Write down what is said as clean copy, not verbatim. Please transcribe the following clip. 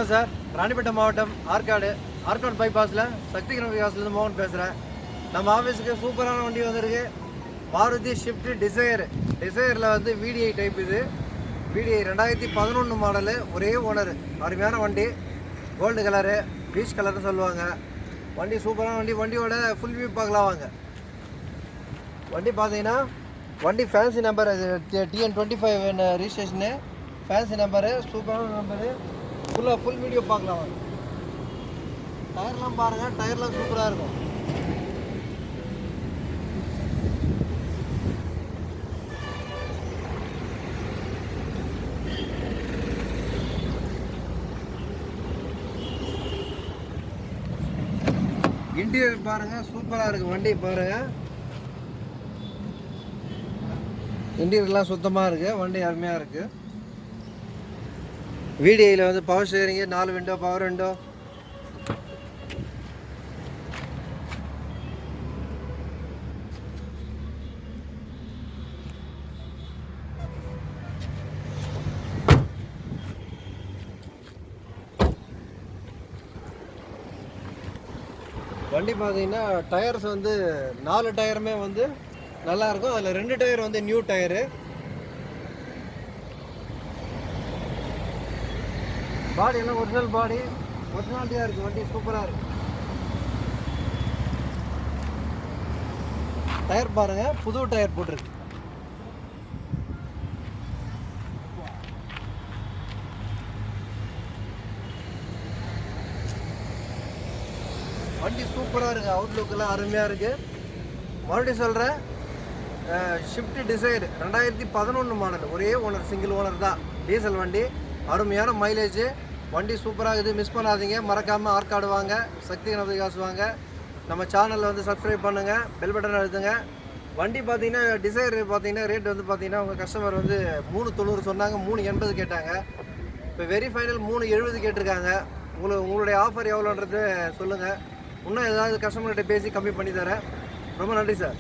வணக்கம் சார். ராணிப்பேட்டை மாவட்டம் ஆற்காடு பைபாஸில் சக்தி கிராம மோகன் பேசுகிறேன். நம்ம ஆஃபீஸுக்கு சூப்பரான வண்டி வந்திருக்கு. மாருதி ஷிஃப்ட் டிசைரில் வந்து VDI டைப். இது VDI 2011 மாடலு, ஒரே ஓனர். அருமையான வண்டி, கோல்டு கலரு, பீச் கலர்னு சொல்லுவாங்க. வண்டி சூப்பரான வண்டி. வண்டியோட ஃபுல் வியூ பார்க்கலாம் வாங்க. வண்டி பார்த்தீங்கன்னா வண்டி fancy number, TN25 ரிஜிஸ்ட்ரேஷனு, fancy number, சூப்பரான நம்பரு. ஃபுல் வீடியோ பார்க்கலாம் வாங்க. டயர்லாம் பாருங்கள், டயர்லாம் சூப்பராக இருக்கும். இன்டீரியர் பாருங்கள், சூப்பராக இருக்குது. வண்டி பாருங்கள், இன்டீரியர்லாம் சுத்தமாக இருக்குது. வண்டி அருமையாக இருக்குது. VDIயில் வந்து power steering, 4 window, power window. வண்டி பார்த்தீங்கன்னா டயர்ஸ் வந்து 4 டயருமே வந்து நல்லாயிருக்கும். அதில் 2 டயர் வந்து நியூ டயரு. பாடி எல்லாம் ஒரிஜினல் பாடி, ஒரிஜினாலிட்டியாக இருக்குது. வண்டி சூப்பராக இருக்குது. டயர் பாருங்கள், புது டயர் போட்டிருக்கு. வண்டி சூப்பராக இருக்குது. அவுட்லுக்கெல்லாம் அருமையாக இருக்குது. மறுபடியும் சொல்கிறேன், ஷிஃப்ட் டிசைர் 2011 மாடல், ஒரே ஓனர், சிங்கிள் ஓனர் தான். டீசல் வண்டி, அருமையான மைலேஜ். வண்டி சூப்பராக இருக்குது. மிஸ் பண்ணாதீங்க. மறக்காமல் ஆற்காடு வாங்க, சக்தி கிராம வாங்க. நம்ம சேனலில் வந்து சப்ஸ்கிரைப் பண்ணுங்கள், பெல் பட்டன் அழுத்துங்க. வண்டி பார்த்தீங்கன்னா டிசைர் பார்த்தீங்கன்னா ரேட் வந்து பார்த்தீங்கன்னா உங்கள் கஸ்டமர் வந்து 390 சொன்னாங்க, 380 கேட்டாங்க. இப்போ வெரி ஃபைனல் 370 கேட்டிருக்காங்க. உங்களுடைய ஆஃபர் எவ்வளோன்றது சொல்லுங்கள். இன்னும் ஏதாவது கஸ்டமர்கிட்ட பேசி கம்மி பண்ணி தரேன். ரொம்ப நன்றி சார்.